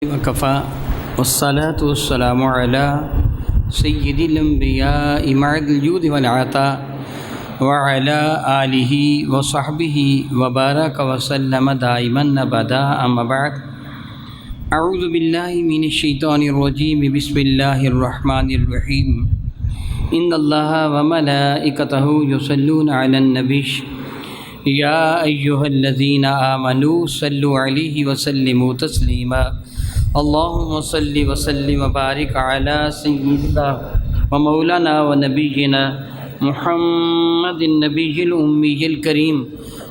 وکفا والصلاة والسلام علی سید الانبیاء معد الجود والعطاء وعلی آلہ وصحبہ وبارک وسلم دائما ابدا اما بعد اعوذ باللہ من الشیطان الرجیم بسم اللہ الرحمن الرحیم ان اللہ وملائکتہ یصلون علی النبی یا ایہا الذین آمنوا صلوا علیہ وسلموا تسلیما اللہم صلی وسلم وبارک علی سیدنا و مولانا و نبینا محمد النبی الامی الکریم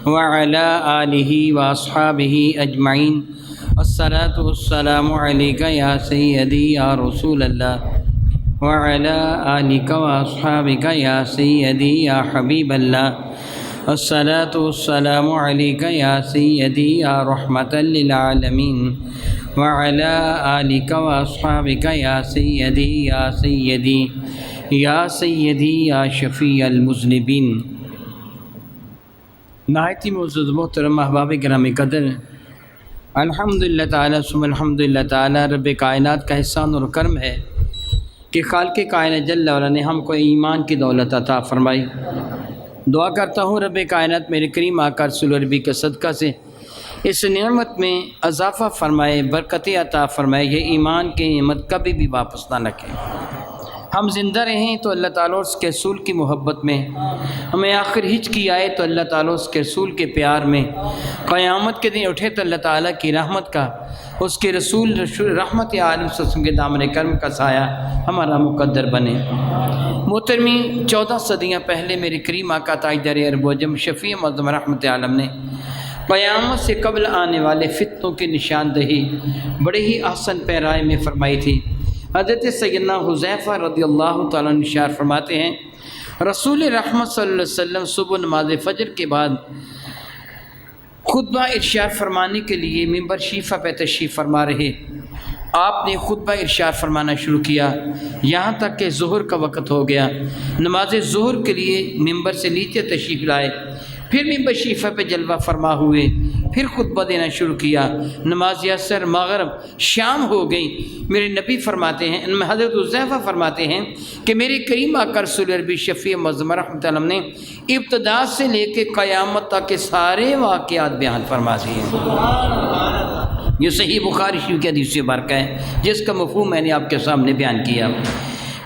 وعلی آلہ و اصحابہ اجمعین الصلاة والسلام علیک یا سیدی یا رسول اللہ وعلی آلک و اصحابک یا سیدی یا حبیب اللہ الصلاة والسلام علیک یا سیدی یا رحمت للعالمین وعلی آلک و اصحابک یا سیدی یا سیدی یا سیدی یا شفیع المذنبین۔ نہایت ہی معزز محترم احباب گرامی قدر، الحمدللہ تعالیٰ ثم الحمدللہ تعالیٰ رب کائنات کا احسان اور کرم ہے کہ خالق کائنات جل وعلا نے ہم کو ایمان کی دولت عطا فرمائی۔ دعا کرتا ہوں رب کائنات میرے کریم آقا رسول عربی کے صدقہ سے اس نعمت میں اضافہ فرمائے، برکت عطا فرمائے، یہ ایمان کی نعمت کبھی بھی واپس نہ رکھیں۔ ہم زندہ رہیں تو اللہ تعالیٰ اور اس کے رسول کی محبت میں، ہمیں آخر ہج کی آئے تو اللہ تعالیٰ اس کے رسول کے پیار میں، قیامت کے دن اٹھے تو اللہ تعالیٰ کی رحمت کا، اس کے رسول رحمت عالم صلی اللہ علیہ وسلم کے دامن کرم کا سایہ ہمارا مقدر بنے۔ محترمی، 14 صدیاں پہلے میرے کریم آقا تاجدار عرب و عجم شفیع معظم رحمت عالم نے قیامت سے قبل آنے والے فتنوں کی نشاندہی بڑے ہی احسن پیرائے میں فرمائی تھی۔ حضرت سیدنا حذیفہ رضی اللہ تعالیٰ عنہ ارشاد فرماتے ہیں، رسول رحمت صلی اللہ علیہ وسلم صبح نماز فجر کے بعد خطبہ ارشاد فرمانے کے لیے ممبر شیفہ پہ تشریف فرما رہے۔ آپ نے خطبہ ارشاد فرمانا شروع کیا یہاں تک کہ ظہر کا وقت ہو گیا۔ نماز ظہر کے لیے ممبر سے نیچے تشریف لائے، پھر ممبر شیفہ پہ جلوہ فرما ہوئے، پھر خطبہ دینا شروع کیا۔ نماز عصر مغرب شام ہو گئی۔ میرے نبی فرماتے ہیں، حضرت حذیفہ فرماتے ہیں کہ میرے کریم آقا رسول عربی شفیع معظم رحمۃ اللہ نے ابتدا سے لے کے قیامت تک کے سارے واقعات بیان فرما دیے ہیں۔ یہ صحیح بخاری شریف کی حدیث سے مبارکہ ہے جس کا مفہوم میں نے آپ کے سامنے بیان کیا۔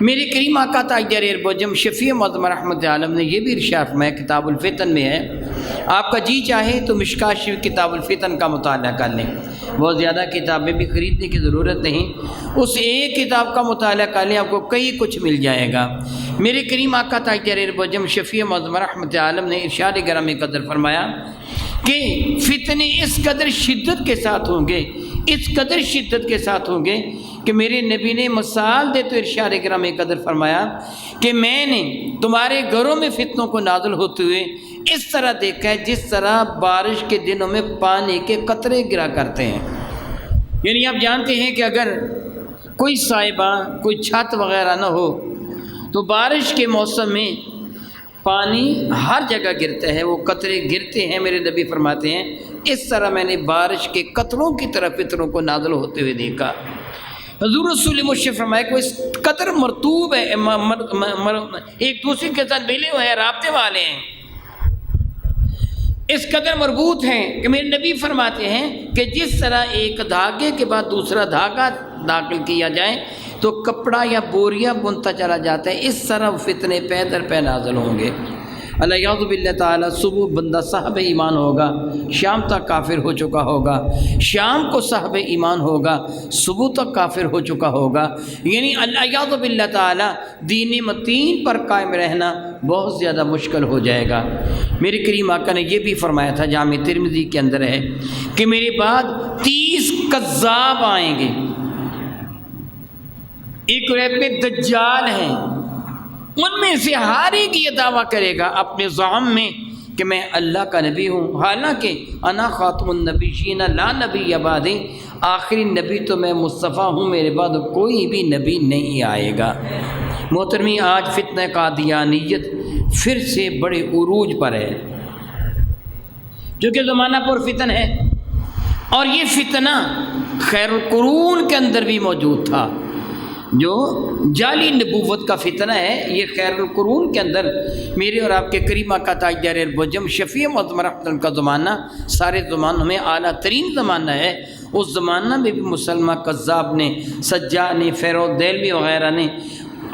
میرے کریم آقا تاجدار عرب و عجم شفیع معظم رحمت عالم نے یہ بھی ارشاد فرمایا، کتاب الفتن میں ہے، آپ کا جی چاہے تو مشکوٰۃ شریف کتاب الفتن کا مطالعہ کر لیں، بہت زیادہ کتابیں بھی خریدنے کی ضرورت نہیں، اس ایک کتاب کا مطالعہ کر لیں، آپ کو کئی کچھ مل جائے گا۔ میرے کریم آقا تاجدار عرب و عجم شفیع معظم رحمت عالم نے ارشاد گرامی قدر فرمایا کہ فتنے اس قدر شدت کے ساتھ ہوں گے، اس قدر شدت کے ساتھ ہوں گے کہ میرے نبی نے مثال دے تو ارشاد گرامی قدر فرمایا کہ میں نے تمہارے گھروں میں فتنوں کو نازل ہوتے ہوئے اس طرح دیکھا ہے جس طرح بارش کے دنوں میں پانی کے قطرے گرا کرتے ہیں۔ یعنی آپ جانتے ہیں کہ اگر کوئی سائبہ، کوئی چھت وغیرہ نہ ہو تو بارش کے موسم میں پانی ہر جگہ گرتا ہے، وہ قطرے گرتے ہیں۔ میرے نبی فرماتے ہیں اس طرح میں نے بارش کے قطروں کی طرح فتنوں کو نازل ہوتے ہوئے دیکھا۔ حضور رسول مشرف فرمایا کہ اس قدر مرطوب ہے، ایک دوسرے کے ساتھ ملے ہوئے ہیں، رابطے والے ہیں، اس قدر مربوط ہیں کہ میرے نبی فرماتے ہیں کہ جس طرح ایک دھاگے کے بعد دوسرا دھاگا داخل کیا جائے تو کپڑا یا بوریا بنتا چلا جاتا ہے، اس طرح فتنے پے در پے نازل ہوں گے۔ الیاذ باللہ تعالیٰ، صبح بندہ صاحب ایمان ہوگا، شام تک کافر ہو چکا ہوگا، شام کو صاحب ایمان ہوگا، صبح تک کافر ہو چکا ہوگا۔ یعنی الیاذ باللہ تعالیٰ دین متین پر قائم رہنا بہت زیادہ مشکل ہو جائے گا۔ میرے کریم آقا نے یہ بھی فرمایا تھا، جامع ترمذی کے اندر ہے کہ میرے بعد 30 کذاب آئیں گے، ایک ریت میں دجال ہیں، ان میں سے ہر ایک یہ دعویٰ کرے گا اپنے زعم میں کہ میں اللہ کا نبی ہوں، حالانکہ انا خاتم النبیین لا نبی بعدی، آخری نبی تو میں مصطفیٰ ہوں، میرے بعد کوئی بھی نبی نہیں آئے گا۔ محترمی، آج فتنہ قادیانیت پھر سے بڑے عروج پر ہے، جو کہ زمانہ پر فتن ہے۔ اور یہ فتنہ خیر القرون کے اندر بھی موجود تھا۔ جو جعلی نبوت کا فتنہ ہے یہ خیر القرون کے اندر میرے اور آپ کے کریم آقا تاجدار البجم شفیع معظم رحمۃ کا زمانہ سارے زمانوں میں اعلیٰ ترین زمانہ ہے۔ اس زمانہ میں بھی مسلمہ کذاب نے، سجاد نے، فیروز دہلوی وغیرہ نے،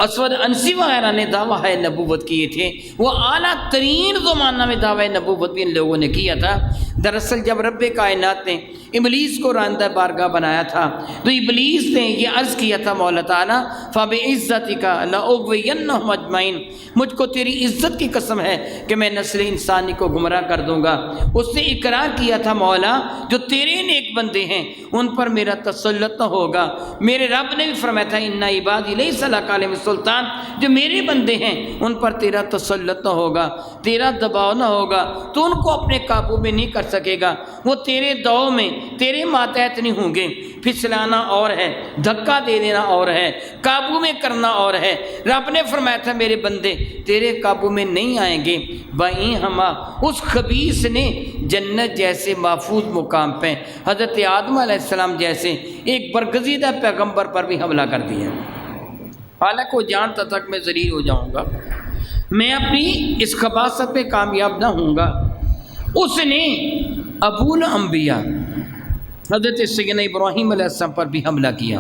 اسود انسی وغیرہ نے دعویٰ نبوت کیے تھے۔ وہ اعلیٰ ترین زمانہ میں دعویٰ نبوت بھی ان لوگوں نے کیا تھا۔ دراصل جب رب کائنات نے ابلیس کو راندہ بارگاہ بنایا تھا تو ابلیس نے یہ عرض کیا تھا مولا تعالیٰ فَبِعِزَّتِكَ لَأُغْوِيَنَّهُمْ أَجْمَعِينَ، مجھ کو تیری عزت کی قسم ہے کہ میں نسل انسانی کو گمراہ کر دوں گا۔ اس نے اقرار کیا تھا مولا جو تیرے نیک بندے ہیں ان پر میرا تسلط نہ ہوگا۔ میرے رب نے بھی فرمایا تھا اِنَّ عِبَادِي لَيْسَ لَكَ عَلَيْهِمْ سُلْطَانٌ، جو میرے بندے ہیں ان پر تیرا تسلط نہ ہوگا، تیرا دباؤ نہ ہوگا، تو ان کو اپنے قابو میں نہیں کر سکے گا۔ وہ تیرے دو میں تیرے ماتحت نہیں ہوں گے۔ پھسلانا اور ہے، دھکا دے دینا اور ہے، قابو میں کرنا اور ہے۔ رب نے فرمایا تھا میرے بندے تیرے قابو میں نہیں آئیں گے۔ وہیں ہما اس خبیث نے جنت جیسے محفوظ مقام پہ حضرت آدم علیہ السلام جیسے ایک برگزیدہ پیغمبر پر بھی حملہ کر دیا۔ حالانکہ وہ جانتا تھا کہ میں ذلیل ہو جاؤں گا، میں اپنی اس خباثت پہ کامیاب نہ ہوں گا۔ اس نے ابو الانبیاء حضرت سیدنا ابراہیم علیہ السلام پر بھی حملہ کیا۔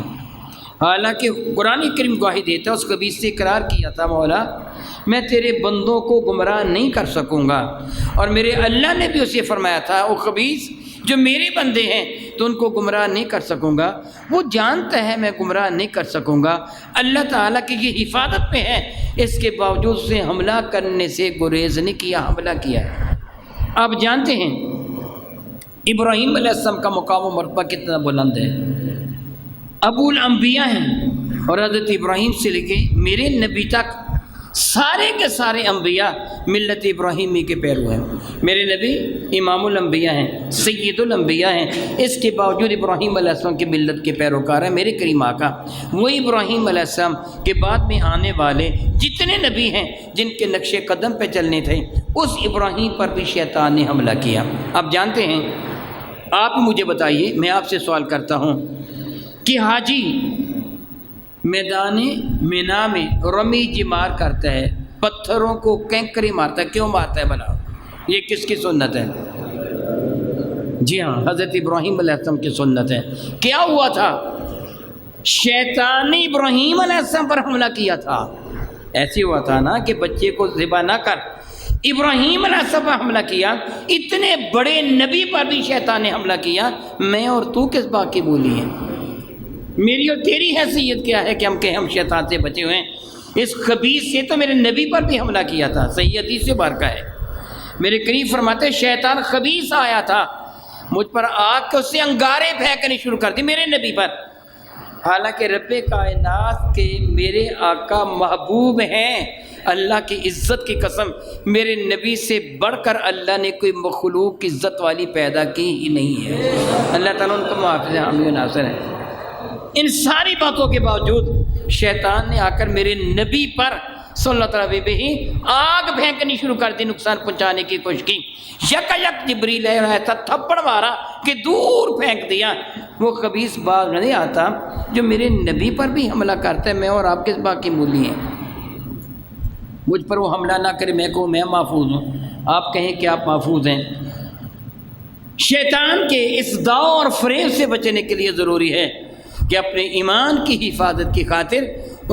حالانکہ قرآن کریم گواہی دیتا ہے اس خبیث سے اقرار کیا تھا مولا میں تیرے بندوں کو گمراہ نہیں کر سکوں گا، اور میرے اللہ نے بھی اسے فرمایا تھا وہ خبیث جو میرے بندے ہیں تو ان کو گمراہ نہیں کر سکوں گا۔ وہ جانتا ہے میں گمراہ نہیں کر سکوں گا، اللہ تعالیٰ کی یہ حفاظت میں ہے، اس کے باوجود اس نے حملہ کرنے سے گریز نہیں کیا، حملہ کیا ہے۔ آپ جانتے ہیں ابراہیم علیہ السلام کا مقام و مرتبہ کتنا بلند ہے، ابو الانبیاء ہیں، اور حضرت ابراہیم سے لے کے میرے نبی تک سارے کے سارے انبیاء ملت ابراہیمی کے پیرو ہیں۔ میرے نبی امام الانبیاء ہیں، سید الانبیاء ہیں، اس کے باوجود ابراہیم علیہ السلام کی ملت کے پیروکار ہیں۔ میرے کریم آقا وہ ابراہیم علیہ السلام کے بعد میں آنے والے جتنے نبی ہیں جن کے نقش قدم پہ چلنے تھے اس ابراہیم پر بھی شیطان نے حملہ کیا۔ آپ جانتے ہیں، آپ مجھے بتائیے، میں آپ سے سوال کرتا ہوں کہ حاجی میدان مینا میں رمی جمار کرتا ہے، پتھروں کو کینکری مارتا ہے، کیوں مارتا ہے بھلا؟ یہ کس کی سنت ہے؟ جی ہاں، حضرت ابراہیم علیہ السلام کی سنت ہے۔ کیا ہوا تھا؟ شیطان نے ابراہیم علیہ السلام پر حملہ کیا تھا۔ ایسے ہوا تھا نا کہ بچے کو ذبح نہ کر، ابراہیم علیہ السلام پر حملہ کیا، اتنے بڑے نبی پر بھی شیطان نے حملہ کیا، میں اور تو کس بات کی بولی ہیں؟ میری اور تیری حیثیت کیا ہے کہ ہم شیطان سے بچے ہوئے ہیں؟ اس خبیث سے تو میرے نبی پر بھی حملہ کیا تھا، صحیح حدیث سے بارکہ ہے۔ میرے قریب فرماتے شیطان خبیث آیا تھا مجھ پر آگ کے اس سے انگارے پھینکنے شروع کر دی میرے نبی پر، حالانکہ رب کائنات کے میرے آقا محبوب ہیں۔ اللہ کی عزت کی قسم میرے نبی سے بڑھ کر اللہ نے کوئی مخلوق کی عزت والی پیدا کی ہی نہیں ہے۔ اللہ تعالیٰ ان کو محافظ حامی و ناصر ہے۔ ان ساری باتوں کے باوجود شیطان نے آ کر میرے نبی پر صلی اللہ علیہ وسلم آگ پھینکنی شروع کر دی، نقصان پہنچانے کی کوشش کی۔ یک جبریل آیا تھا، تھپڑ مارا کہ دور پھینک دیا۔ وہ خبیث باز نہیں آتا جو میرے نبی پر بھی حملہ کرتا ہے، میں اور آپ کس بات کی مولی ہیں؟ مجھ پر وہ حملہ نہ کرے، میں کہوں میں محفوظ ہوں، آپ کہیں کہ آپ محفوظ ہیں۔ شیطان کے اس داؤ اور فریب سے بچنے کے لیے ضروری ہے کہ اپنے ایمان کی حفاظت کی خاطر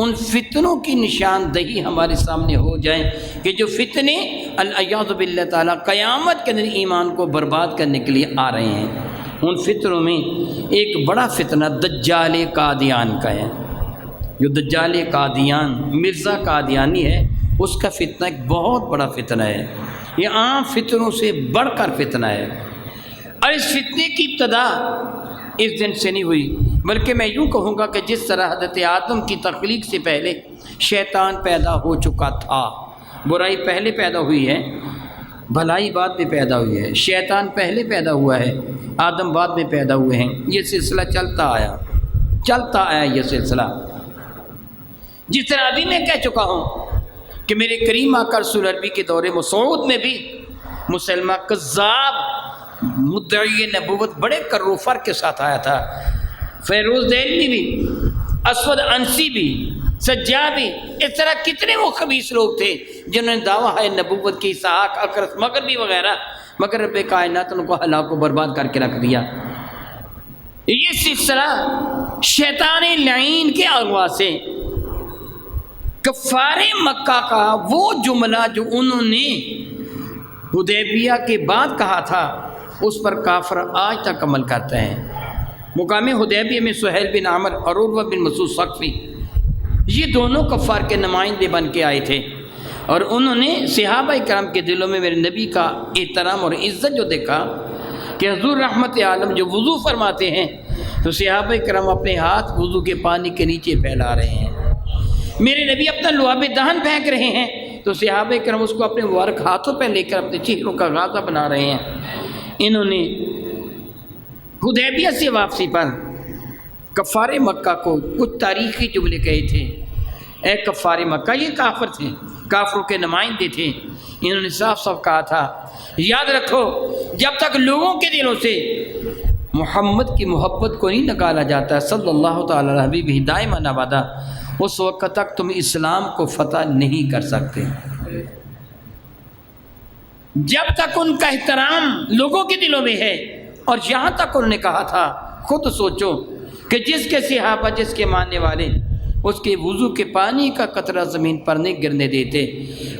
ان فتنوں کی نشاندہی ہمارے سامنے ہو جائے کہ جو فتنے الیاذ باللہ تعالیٰ قیامت کے دن ایمان کو برباد کرنے کے لیے آ رہے ہیں۔ ان فتنوں میں ایک بڑا فتنہ دجال قادیان کا ہے۔ جو دجال قادیان مرزا قادیانی ہے اس کا فتنہ ایک بہت بڑا فتنہ ہے، یہ عام فتنوں سے بڑھ کر فتنہ ہے۔ اور اس فتنے کی ابتدا اس دن سے نہیں ہوئی، بلکہ میں یوں کہوں گا کہ جس طرح حضرت آدم کی تخلیق سے پہلے شیطان پیدا ہو چکا تھا، برائی پہلے پیدا ہوئی ہے، بھلائی بعد میں پیدا ہوئی ہے، شیطان پہلے پیدا ہوا ہے، آدم بعد میں پیدا ہوئے ہیں، یہ سلسلہ چلتا آیا یہ سلسلہ۔ جس طرح ابھی میں کہہ چکا ہوں کہ میرے کریم آقا رسول عربی کے دور مسعود میں بھی مسلمہ کذاب مدعی نبوت بڑے کروفر کے ساتھ آیا تھا، فیروز دہلوی بھی، اسود انسی بھی، سجاد بھی، اس طرح کتنے وہ خبیث لوگ تھے جنہوں نے دعویٰ ہے نبوت کی، اسحاق، اکرس، مغربی وغیرہ، مگر رب کائنات ان کو ہلاک و برباد کر کے رکھ دیا۔ یہ سلسلہ شیطان لعین کے اغوا سے کفار مکہ کا وہ جملہ جو انہوں نے حدیبیہ کے بعد کہا تھا، اس پر کافر آج تک عمل کرتے ہیں۔ مقام حدیبیہ میں سہیل بن عامر اور عروہ بن مسعود ثقفی، یہ دونوں کفار کے نمائندے بن کے آئے تھے، اور انہوں نے صحابہ کرام کے دلوں میں میرے نبی کا احترام اور عزت جو دیکھا کہ حضور رحمت عالم جو وضو فرماتے ہیں تو صحابہ کرام اپنے ہاتھ وضو کے پانی کے نیچے پھیلا رہے ہیں، میرے نبی اپنا لعاب دہن پھینک رہے ہیں تو صحابہ کرام اس کو اپنے مبارک ہاتھوں پہ لے کر اپنے چہروں کا غازہ بنا رہے ہیں۔ انہوں نے حدیبیہ سے واپسی پر کفار مکہ کو کچھ تاریخی جملے کہے تھے۔ اے کفار مکہ، یہ کافر تھے، کافروں کے نمائندے تھے، انہوں نے صاف صاف کہا تھا یاد رکھو جب تک لوگوں کے دلوں سے محمد کی محبت کو نہیں نکالا جاتا صلی اللہ تعالی علیہ حبیبہ دائما ابدا، اس وقت تک تم اسلام کو فتح نہیں کر سکتے۔ جب تک ان کا احترام لوگوں کے دلوں میں ہے، اور یہاں تک انہوں نے کہا تھا خود سوچو کہ جس کے صحابہ، جس کے ماننے والے اس کے وضو کے پانی کا قطرہ زمین پر نہیں گرنے دیتے،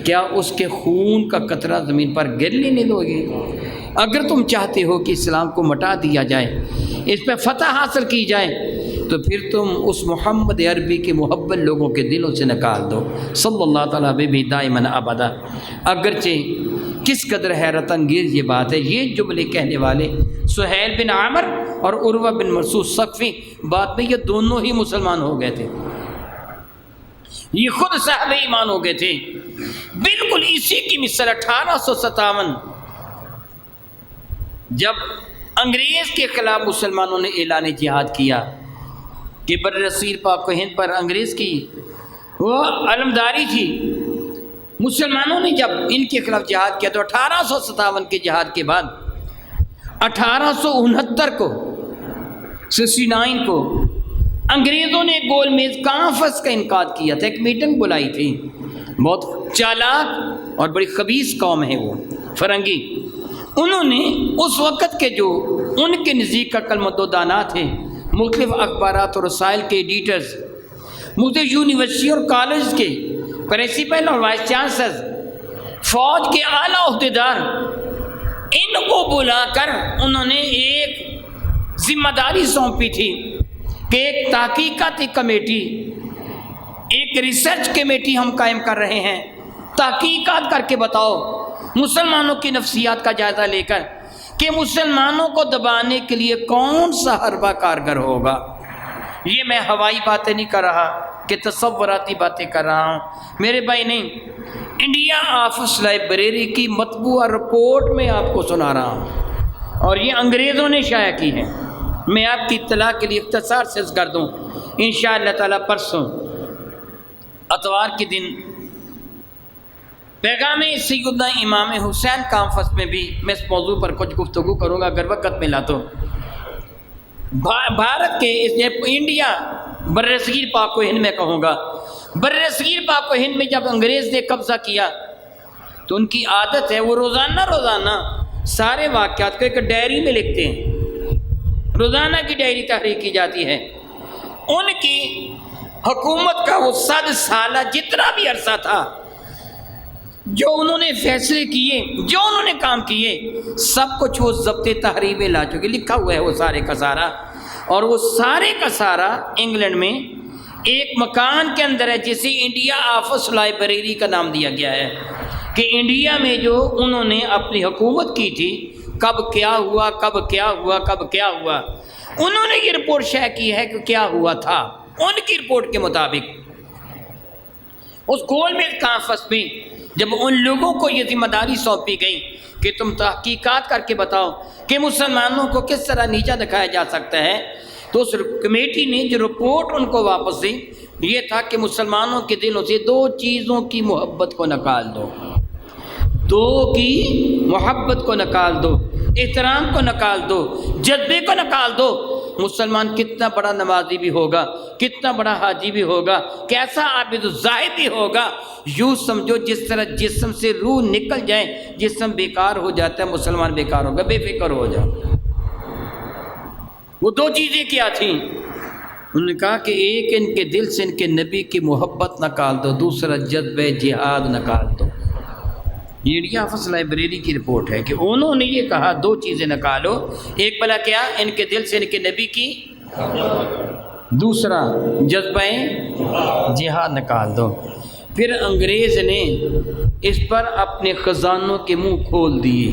کیا اس کے خون کا قطرہ زمین پر گر لینے دو گے؟ اگر تم چاہتے ہو کہ اسلام کو مٹا دیا جائے، اس پہ فتح حاصل کی جائے، تو پھر تم اس محمد عربی کے محبت لوگوں کے دلوں سے نکال دو صلی اللہ تعالیٰ بہ دائما ابدا۔ اگرچہ کس قدر حیرت انگیز یہ بات ہے، یہ جملے کہنے والے سہیل بن عامر اور عروہ بن مسعود ثقفی بعد میں یہ دونوں ہی مسلمان ہو گئے تھے، یہ خود صاحب ایمان ہو گئے تھے۔ بالکل اسی کی مثال 1857 جب انگریز کے خلاف مسلمانوں نے اعلان جہاد کیا کہ برصغیر پاک و ہند پر انگریز کی وہ علمداری تھی، مسلمانوں نے جب ان کے خلاف جہاد کیا تو 1857 کے جہاد کے بعد 1869 کو 69 کو انگریزوں نے گول میز کانفرنس کا انعقاد کیا تھا، ایک میٹنگ بلائی تھی۔ بہت چالاک اور بڑی خبیث قوم ہے وہ فرنگی، انہوں نے اس وقت کے جو ان کے نزدیک عقل مند و دانا تھے، مختلف اخبارات اور رسائل کے ایڈیٹرز، مختلف یونیورسٹی اور کالج کے پرنسپل اور وائس چانسلر، فوج کے اعلیٰ عہدیدار، ان کو بلا کر انہوں نے ایک ذمہ داری سونپی تھی کہ ایک تحقیقاتی کمیٹی، ایک ریسرچ کمیٹی ہم قائم کر رہے ہیں، تحقیقات کر کے بتاؤ مسلمانوں کی نفسیات کا جائزہ لے کر کہ مسلمانوں کو دبانے کے لیے کون سا حربہ کارگر ہوگا۔ یہ میں ہوائی باتیں نہیں کر رہا کہ تصوراتی باتیں کر رہا ہوں میرے بھائی، نہیں، انڈیا آفس لائبریری کی مطبوعہ رپورٹ میں آپ کو سنا رہا ہوں، اور یہ انگریزوں نے شائع کی ہے۔ میں آپ کی اطلاع کے لیے اختصار سے کر دوں، انشاءاللہ تعالیٰ پرسوں اتوار کے دن پیغام سیدنا امام حسین کانفرنس میں بھی میں اس موضوع پر کچھ گفتگو کروں گا اگر وقت ملا تو۔ بھارت کے انڈیا برصغیر پاک و ہند میں کہوں گا، برصغیر پاک و ہند میں جب انگریز نے قبضہ کیا تو ان کی عادت ہے وہ روزانہ سارے واقعات کو ایک ڈائری میں لکھتے ہیں، روزانہ کی ڈائری تحریر کی جاتی ہے۔ ان کی حکومت کا وہ 100 سالہ جتنا بھی عرصہ تھا، جو انہوں نے فیصلے کیے، جو انہوں نے کام کیے، سب کچھ وہ ضبط تحریر میں لا چکے، لکھا ہوا ہے وہ سارے کا سارا، اور وہ سارے کا سارا انگلینڈ میں ایک مکان کے اندر ہے جسے انڈیا آفس لائبریری کا نام دیا گیا ہے، کہ انڈیا میں جو انہوں نے اپنی حکومت کی تھی، کب کیا ہوا، کب کیا ہوا، کب کیا ہوا، انہوں نے یہ رپورٹ شائع کی ہے کہ کیا ہوا تھا۔ ان کی رپورٹ کے مطابق اس گول میز کانفرنس میں جب ان لوگوں کو یہ ذمہ داری سونپی گئی کہ تم تحقیقات کر کے بتاؤ کہ مسلمانوں کو کس طرح نیچا دکھایا جا سکتا ہے، تو اس کمیٹی نے جو رپورٹ ان کو واپس دی یہ تھا کہ مسلمانوں کے دلوں سے 2 چیزوں کی محبت کو نکال دو، 2 کی محبت کو نکال دو۔ احترام کو نکال دو، جذبے کو نکال دو، مسلمان کتنا بڑا نمازی بھی ہوگا، کتنا بڑا حاجی بھی ہوگا، کیسا عابد الزاہد بھی ہوگا، یوں سمجھو جس طرح جسم سے روح نکل جائے، جسم بیکار ہو جاتا ہے، مسلمان بیکار ہوگا، بے فکر ہو جاؤ۔ وہ دو چیزیں کیا تھیں؟ انہوں نے کہا کہ ایک ان کے دل سے ان کے نبی کی محبت نکال دو، دوسرا جذبہ جہاد نکال دو۔ یہ انڈیا حافظ لائبریری کی رپورٹ ہے کہ انہوں نے یہ کہا دو چیزیں نکالو، ایک بلا کیا؟ ان کے دل سے ان کے نبی کی، دوسرا جذبہ جہاد نکال دو۔ پھر انگریز نے اس پر اپنے خزانوں کے منہ کھول دیے،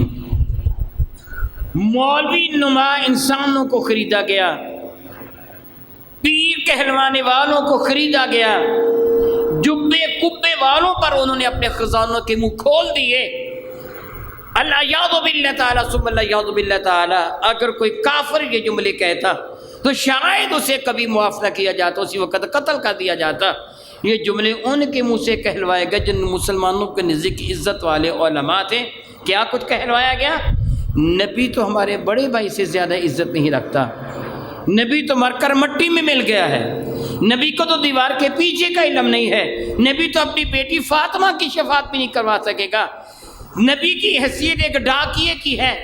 مولوی نما انسانوں کو خریدا گیا، پیر کہلوانے والوں کو خریدا گیا، جبے کبے والوں پر انہوں نے اپنے خزانوں کے منہ کھول دیے۔ اللہ یاد باللہ تعالیٰ ثم اللہ یاد باللہ تعالیٰ، اگر کوئی کافر یہ جملے کہتا تو شاید اسے کبھی معاف نہ کیا جاتا، اسی وقت قتل کر دیا جاتا۔ یہ جملے ان کے منہ سے کہلوائے گئے جن مسلمانوں کے نزدیک عزت والے علماء تھے۔ کیا کچھ کہلوایا گیا؟ نبی تو ہمارے بڑے بھائی سے زیادہ عزت نہیں رکھتا، نبی تو مر کر مٹی میں مل گیا ہے، نبی کو تو دیوار کے پیچھے کا علم نہیں ہے، نبی تو اپنی بیٹی فاطمہ کی شفاعت بھی نہیں کروا سکے گا، نبی کی حیثیت ایک ڈاکیے کی ہے،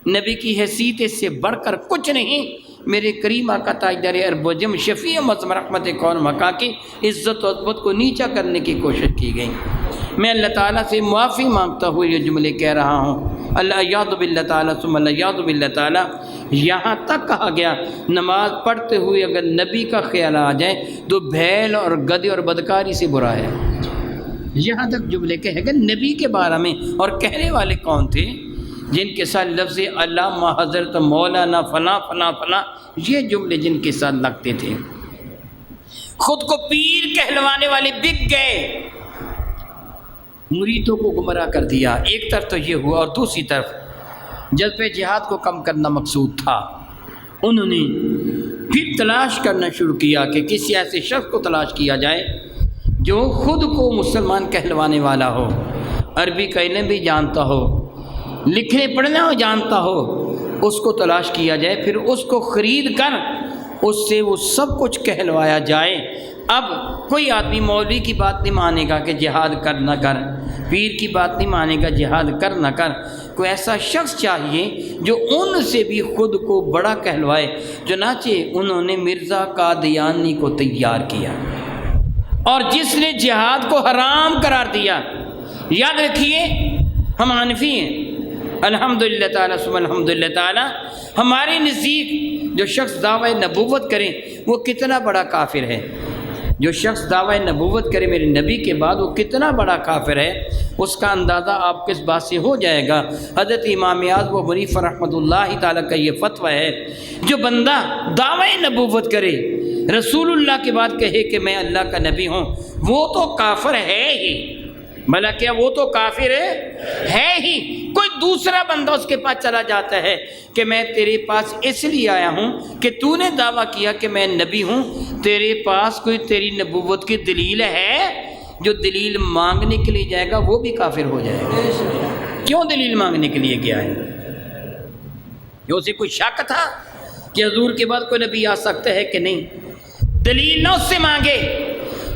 نبی کی حیثیت اس سے بڑھ کر کچھ نہیں۔ میرے کریم آقا تاجدار عرب و عجم شفیع معظم رحمت کون مکہ کی عزت و عظمت کو نیچا کرنے کی کوشش کی گئی۔ میں اللہ تعالیٰ سے معافی مانگتا ہوں یہ جملے کہہ رہا ہوں۔ اللہ یاد باللہ تعالیٰ ثم اللہ یاد باللہ تعالیٰ، یہاں تک کہا گیا نماز پڑھتے ہوئے اگر نبی کا خیال آ جائے تو بھیل اور گدے اور بدکاری سے برا ہے۔ یہاں تک جملے کہے گئے نبی کے بارے میں، اور کہنے والے کون تھے؟ جن کے ساتھ لفظ علامہ حضرت مولانا فلاں فلاں فلاں یہ جملے جن کے ساتھ لگتے تھے۔ خود کو پیر کہلوانے والے بک گئے، مریدوں کو گمراہ کر دیا۔ ایک طرف تو یہ ہوا، اور دوسری طرف جذبہ جہاد کو کم کرنا مقصود تھا۔ انہوں نے پھر تلاش کرنا شروع کیا کہ کسی ایسے شخص کو تلاش کیا جائے جو خود کو مسلمان کہلوانے والا ہو، عربی کا علم بھی جانتا ہو، لکھنے پڑھنا ہو جانتا ہو، اس کو تلاش کیا جائے، پھر اس کو خرید کر اس سے وہ سب کچھ کہلوایا جائے۔ اب کوئی آدمی مولوی کی بات نہیں مانے گا کہ جہاد کر نہ کر، پیر کی بات نہیں مانے گا جہاد کر نہ کر، کوئی ایسا شخص چاہیے جو ان سے بھی خود کو بڑا کہلوائے۔ چنانچہ انہوں نے مرزا قادیانی کو تیار کیا، اور جس نے جہاد کو حرام قرار دیا۔ یاد رکھیے ہم حنفی ہیں، الحمدللہ تعالیٰ ثم الحمدللہ تعالیٰ، ہمارے نزدیک جو شخص دعوی نبوت کرے وہ کتنا بڑا کافر ہے، جو شخص دعوی نبوت کرے میرے نبی کے بعد وہ کتنا بڑا کافر ہے، اس کا اندازہ آپ کس بات سے ہو جائے گا۔ حضرت امام اعظم ابو حنیفہ رحمۃ اللہ تعالیٰ کا یہ فتویٰ ہے، جو بندہ دعوی نبوت کرے رسول اللہ کے بعد کہے کہ میں اللہ کا نبی ہوں، وہ تو کافر ہے ہی۔ بھلا کیا وہ تو کافر ہے ہی؟ کوئی دوسرا بندہ اس کے پاس چلا جاتا ہے کہ میں تیرے پاس اس لیے آیا ہوں کہ تو نے دعویٰ کیا کہ میں نبی ہوں، تیرے پاس کوئی تیری نبوت کی دلیل ہے؟ جو دلیل مانگنے کے لیے جائے گا وہ بھی کافر ہو جائے گا۔ کیوں دلیل مانگنے کے لیے گیا ہے؟ کہ اسے کوئی شک تھا کہ حضور کے بعد کوئی نبی آ سکتا ہے کہ نہیں؟ دلیل نہ اس سے مانگے،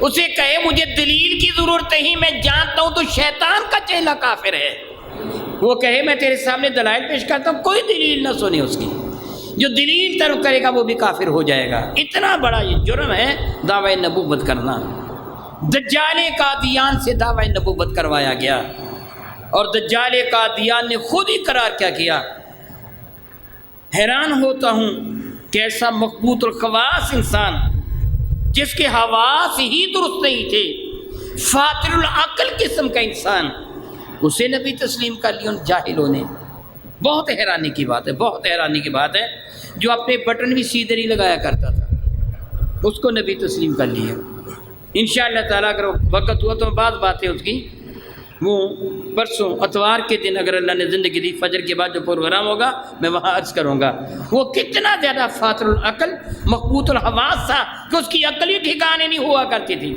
اسے کہے مجھے دلیل کی ضرورت نہیں، میں جانتا ہوں تو شیطان کا چہلا کافر ہے۔ وہ کہے میں تیرے سامنے دلائل پیش کرتا ہوں، کوئی دلیل نہ سنے اس کی، جو دلیل طلب کرے گا وہ بھی کافر ہو جائے گا۔ اتنا بڑا یہ جرم ہے دعوی نبوت کرنا۔ دجال قادیان سے دعوی نبوت کروایا گیا، اور دجال قادیان نے خود ہی قرار کیا کیا، حیران ہوتا ہوں کہ ایسا مقبوط الخواص انسان جس کے حواس ہی درست نہیں تھے، فاطر العقل قسم کا انسان، اسے نبی تسلیم کر لیا ان جاہلوں نے۔ بہت حیرانی کی بات ہے، بہت حیرانی کی بات ہے، جو اپنے بٹن بھی سیدھے نہیں لگایا کرتا تھا اس کو نبی تسلیم کر لیا۔ انشاءاللہ تعالیٰ اگر وقت ہوا تو بعض باتیں اس کی وہ پرسوں اتوار کے دن اگر اللہ نے زندگی دی، فجر کے بعد جو پروگرام ہوگا میں وہاں عرض کروں گا۔ وہ کتنا زیادہ فاطر العقل مقبوط الحواس تھا کہ اس کی عقل ہی ٹھکانے نہیں ہوا کرتی تھی،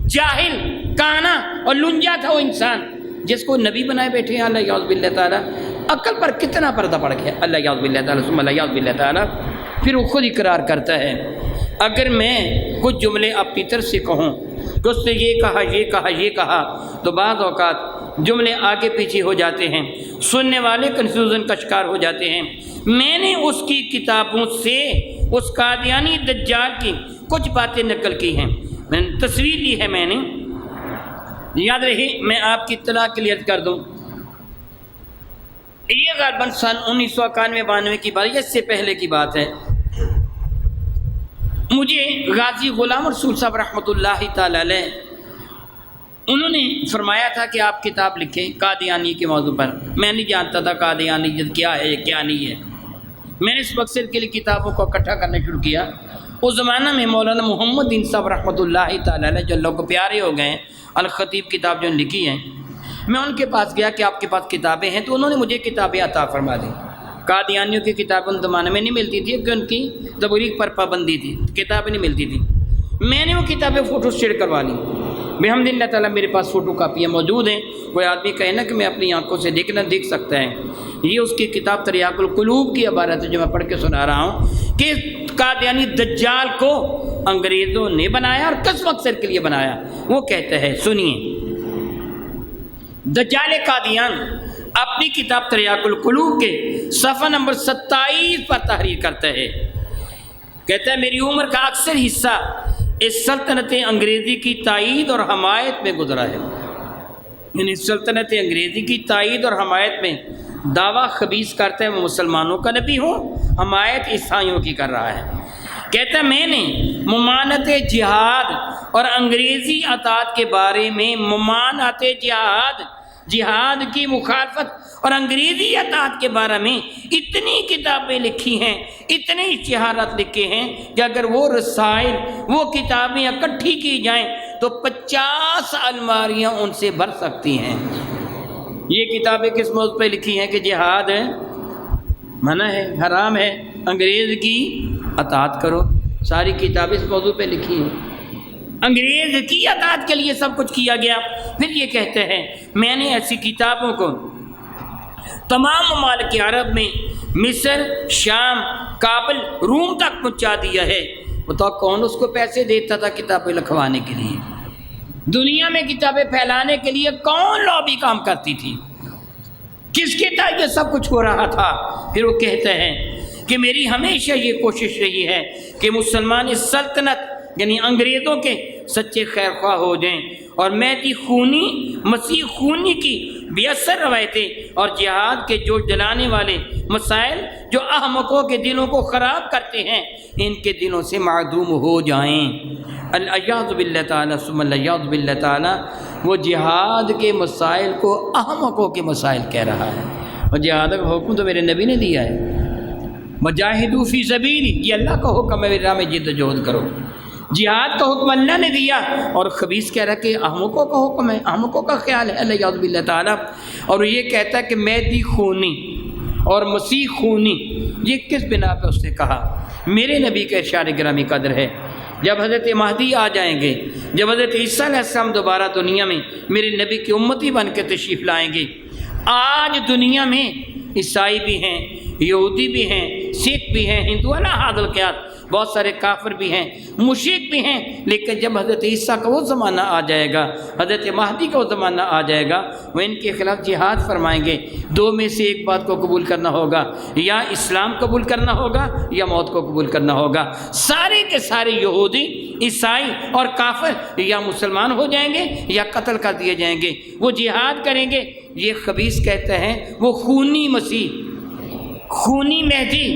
جاہل کانا اور لنجا تھا وہ انسان۔ جس کو نبی بنائے بیٹھے ہیں اللہ یعوذ باللہ تعالیٰ، عقل پر کتنا پردہ پڑ گیا اللہ یعوذ باللہ تعالیٰ ثم اللہ یعوذ باللہ تعالیٰ۔ پھر وہ خود اقرار کرتا ہے اگر میں کچھ جملے اپنی طرف سے کہوں کہ اس نے یہ کہا یہ کہا یہ کہا تو بعض اوقات جملے آگے پیچھے ہو جاتے ہیں، سننے والے کنفیوژن کا شکار ہو جاتے ہیں۔ میں نے اس کی کتابوں سے اس قادیانی دجال کی کچھ باتیں نقل کی ہیں، میں نے تصویر لی ہے، میں نے یاد رہی میں آپ کی اطلاع کے لیے عرض کر دوں، یہ غالباً سن 1991-92 کی بات ہے، اس سے پہلے کی بات ہے۔ مجھے غازی غلام رسول صاحب رحمۃ اللہ تعالی علیہ انہوں نے فرمایا تھا کہ آپ کتاب لکھیں قادیانی کے موضوع پر۔ میں نہیں جانتا تھا قادیانیت کیا ہے کیا نہیں ہے، میں نے اس مقصد کے لیے کتابوں کو اکٹھا کرنا شروع کیا۔ اس زمانہ میں مولانا محمد دین صاحب رحمۃ اللہ تعالی علیہ جو لوگ پیارے ہو گئے ہیں، الخطیب کتاب جو لکھی ہیں، میں ان کے پاس گیا کہ آپ کے پاس کتابیں ہیں، تو انہوں نے مجھے کتابیں عطا فرما دی۔ قادیانیوں کی کتابیں ان زمانے میں نہیں ملتی تھی کیونکہ ان کی تبلیغ پر پابندی تھی، کتابیں نہیں ملتی تھی۔ میں نے وہ کتابیں فوٹو اسٹیٹ کروا لی، بحمد اللہ تعالیٰ میرے پاس فوٹو کاپیاں موجود ہیں۔ کوئی آدمی کہے نا کہ میں اپنی آنکھوں سے دیکھ سکتا ہے، یہ اس کی کتاب تریاق القلوب کی عبارت ہے جو میں پڑھ کے سنا رہا ہوں کہ قادیانی دجال کو انگریزوں نے بنایا اور کس مقصد کے لیے بنایا۔ وہ کہتا ہے، سنیے، دجال قادیان اپنی کتاب تریاق القلوب کے صفحہ نمبر 27 پر تحریر کرتا ہے، کہتا ہے میری عمر کا اکثر حصہ اس سلطنت انگریزی کی تائید اور حمایت میں گزرا ہے، یعنی سلطنت انگریزی کی تائید اور حمایت میں دعویٰ خبیث کرتا ہے وہ مسلمانوں کا نبی ہو، حمایت عیسائیوں کی کر رہا ہے۔ کہتا ہے میں نے ممانعت جہاد اور انگریزی اطاعت کے بارے میں ممانعت جہاد کی مخالفت اور انگریزی اطاعت کے بارے میں اتنی کتابیں لکھی ہیں، اتنے اشتہارات لکھے ہیں کہ اگر وہ رسائل وہ کتابیں اکٹھی کی جائیں تو 50 الماریاں ان سے بھر سکتی ہیں۔ یہ کتابیں کس موضوع پہ لکھی ہیں کہ جہاد ہے، منع ہے، حرام ہے، انگریز کی اطاعت کرو، ساری کتابیں اس موضوع پہ لکھی ہیں۔ انگریز کی اطاعت کے لیے سب کچھ کیا گیا۔ پھر یہ کہتے ہیں میں نے ایسی کتابوں کو تمام ممالک عرب میں مصر، شام، کابل، روم تک پہنچا دیا ہے۔ بتاؤ کون اس کو پیسے دیتا تھا کتابیں لکھوانے کے لیے؟ دنیا میں کتابیں پھیلانے کے لیے کون لابی کام کرتی تھی؟ کس کے تحت یہ سب کچھ ہو رہا تھا؟ پھر وہ کہتے ہیں کہ میری ہمیشہ یہ کوشش رہی ہے کہ مسلمان اس سلطنت یعنی انگریزوں کے سچے خیر خواہ ہو جائیں، اور مہدی خونی مسیح خونی کی بے اثر روایتیں اور جہاد کے جوش جلانے والے مسائل جو احمقوں کے دلوں کو خراب کرتے ہیں ان کے دلوں سے معدوم ہو جائیں۔ الیاذ باللہ تعالیٰ ثم الیاذ باللہ تعالیٰ وہ جہاد کے مسائل کو احمقوں کے مسائل کہہ رہا ہے، اور جہاد کا حکم تو میرے نبی نے دیا ہے، مجاہدوا فی سبیلی، یہ اللہ کا حکم ہے، میری راہ میں جد و جہد کرو۔ جہاد کا حکم اللہ نے دیا، اور خبیث کہہ رہا کہ احمقوں کا حکم ہے، احمقوں کا خیال ہے الیاذ باللہ تعالیٰ۔ اور یہ کہتا ہے کہ مہدی خونی اور مسیح خونی، یہ کس بنا پہ اس نے کہا؟ میرے نبی کا ارشاد گرامی قدر ہے جب حضرت مہدی آ جائیں گے، جب حضرت عیسیٰ علیہ السلام دوبارہ دنیا میں میرے نبی کی امتی بن کے تشریف لائیں گے، آج دنیا میں عیسائی بھی ہیں، یہودی بھی ہیں، سکھ بھی ہیں، ہندو اللہ حاضر القیاس، بہت سارے کافر بھی ہیں، مشرک بھی ہیں، لیکن جب حضرت عیسیٰ کا وہ زمانہ آ جائے گا، حضرت مہدی کا وہ زمانہ آ جائے گا، وہ ان کے خلاف جہاد فرمائیں گے۔ دو میں سے ایک بات کو قبول کرنا ہوگا، یا اسلام قبول کرنا ہوگا یا موت کو قبول کرنا ہوگا۔ سارے کے سارے یہودی، عیسائی اور کافر یا مسلمان ہو جائیں گے یا قتل کر دیے جائیں گے، وہ جہاد کریں گے۔ یہ خبیث کہتے ہیں وہ خونی مسیح، خونی مہدی،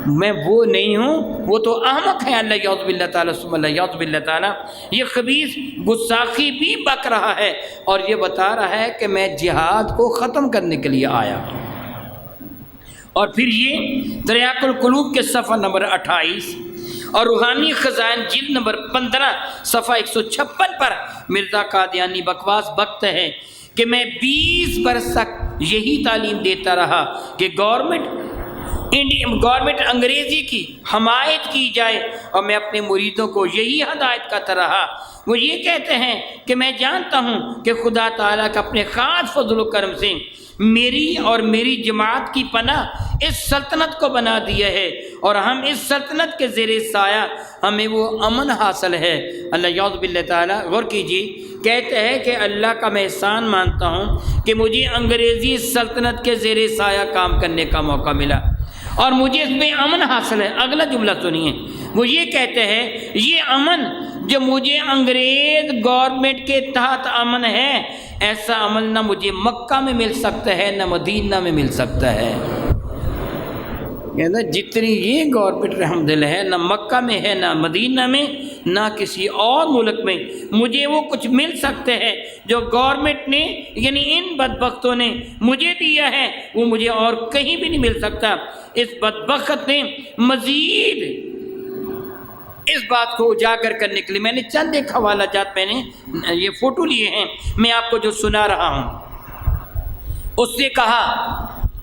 میں وہ نہیں ہوں، وہ تو احمق ہے اللہ یعوذ باللہ تعالیٰ ثم اللہ یعوذ باللہ تعالیٰ۔ یہ خبیث گستاخی بھی بک رہا ہے اور یہ بتا رہا ہے کہ میں جہاد کو ختم کرنے کے لیے آیا ہوں۔ اور پھر یہ تریاق القلوب کے صفحہ نمبر 28 اور روحانی خزائن جلد نمبر 15 صفحہ 156 پر مرزا قادیانی بکواس بکتا ہے کہ میں 20 برس تک یہی تعلیم دیتا رہا کہ گورنمنٹ گورنمنٹ انگریزی کی حمایت کی جائے، اور میں اپنے مریدوں کو یہی ہدایت کرتا رہا۔ وہ یہ کہتے ہیں کہ میں جانتا ہوں کہ خدا تعالیٰ کا اپنے خاص فضل و کرم سے میری اور میری جماعت کی پناہ اس سلطنت کو بنا دیا ہے، اور ہم اس سلطنت کے زیر سایہ ہمیں وہ امن حاصل ہے۔ اللہ یعوذ باللہ تعالیٰ، غور کیجیے، کہتے ہیں کہ اللہ کا میں احسان مانتا ہوں کہ مجھے انگریزی سلطنت کے زیر سایہ کام کرنے کا موقع ملا اور مجھے اس میں امن حاصل ہے۔ اگلا جملہ سنیے، وہ یہ کہتے ہیں یہ امن جو مجھے انگریز گورنمنٹ کے تحت امن ہے، ایسا امن نہ مجھے مکہ میں مل سکتا ہے نہ مدینہ میں مل سکتا ہے۔ کہتا جتنی یہ گورنمنٹ الحمدللہ ہے، نہ مکہ میں ہے نہ مدینہ میں نہ کسی اور ملک میں مجھے وہ کچھ مل سکتے ہیں جو گورنمنٹ نے یعنی ان بدبختوں نے مجھے دیا ہے، وہ مجھے اور کہیں بھی نہیں مل سکتا۔ اس بدبخت نے مزید اس بات کو اجاگر کرنے کے لیے میں نے چند ایک حوالہ جات، میں نے یہ فوٹو لیے ہیں، میں آپ کو جو سنا رہا ہوں اس سے کہا،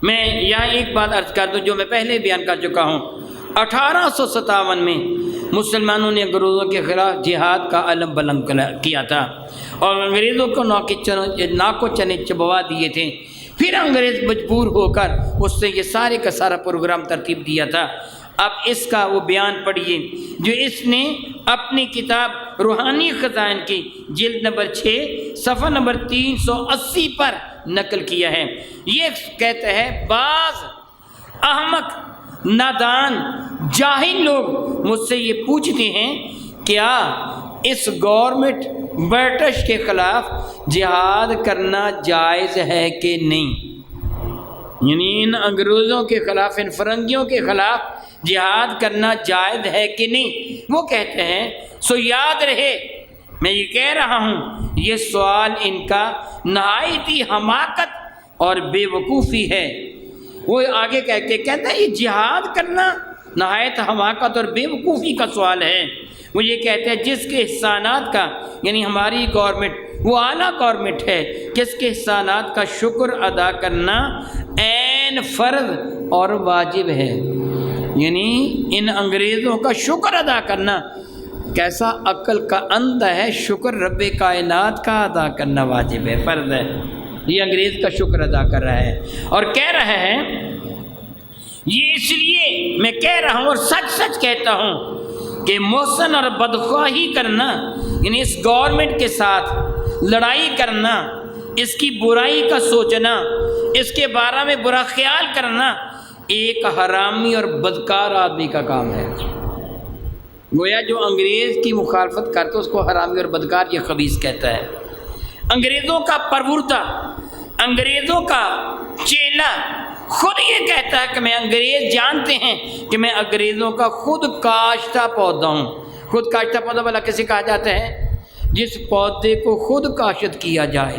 میں یہاں ایک بات عرض کر دوں جو میں پہلے بیان کر چکا ہوں۔ 1857 میں مسلمانوں نے انگریزوں کے خلاف جہاد کا علم بلند کیا تھا اور انگریزوں کو ناک و چنے چبوا دیے تھے۔ پھر انگریز مجبور ہو کر اس سے یہ سارے کا سارا پروگرام ترتیب دیا تھا۔ اب اس کا وہ بیان پڑھیے جو اس نے اپنی کتاب روحانی خزائن کی جلد نمبر 6 صفحہ نمبر 380 پر نقل کیا ہے۔ یہ کہتا ہے بعض احمق، نادان، جاہل لوگ مجھ سے یہ پوچھتے ہیں کیا اس گورنمنٹ برٹش کے خلاف جہاد کرنا جائز ہے کہ نہیں، یعنی ان انگریزوں کے خلاف، ان فرنگیوں کے خلاف جہاد کرنا جائز ہے کہ نہیں۔ وہ کہتے ہیں سو یاد رہے میں یہ کہہ رہا ہوں یہ سوال ان کا نہایت ہی حماقت اور بے وقوفی ہے۔ وہ آگے کہتا ہے یہ جہاد کرنا نہایت حماقت اور بے وقوفی کا سوال ہے۔ وہ یہ کہتے ہیں جس کے احسانات کا یعنی ہماری گورنمنٹ وہ اعلیٰ گورنمنٹ ہے، جس کے احسانات کا شکر ادا کرنا عین فرض اور واجب ہے، یعنی ان انگریزوں کا شکر ادا کرنا کیسا عقل کا اندھا ہے، شکر رب کائنات کا ادا کرنا واجب ہے، فرض ہے۔ یہ انگریز کا شکر ادا کر رہا ہے اور کہہ رہا ہے یہ اس لیے میں کہہ رہا ہوں اور سچ سچ کہتا ہوں کہ محسن اور بدخواہی کرنا یعنی اس گورنمنٹ کے ساتھ لڑائی کرنا، اس کی برائی کا سوچنا، اس کے بارے میں برا خیال کرنا ایک حرامی اور بدکار آدمی کا کام ہے۔ گویا جو انگریز کی مخالفت کرتا اس کو حرامی اور بدکار یہ خبیث کہتا ہے۔ انگریزوں کا پروردہ، انگریزوں کا چیلا خود یہ کہتا ہے کہ میں انگریز جانتے ہیں کہ میں انگریزوں کا خود کاشتہ پودا ہوں۔ خود کاشتہ پودا والا کسے کہا جاتا ہے؟ جس پودے کو خود کاشت کیا جائے،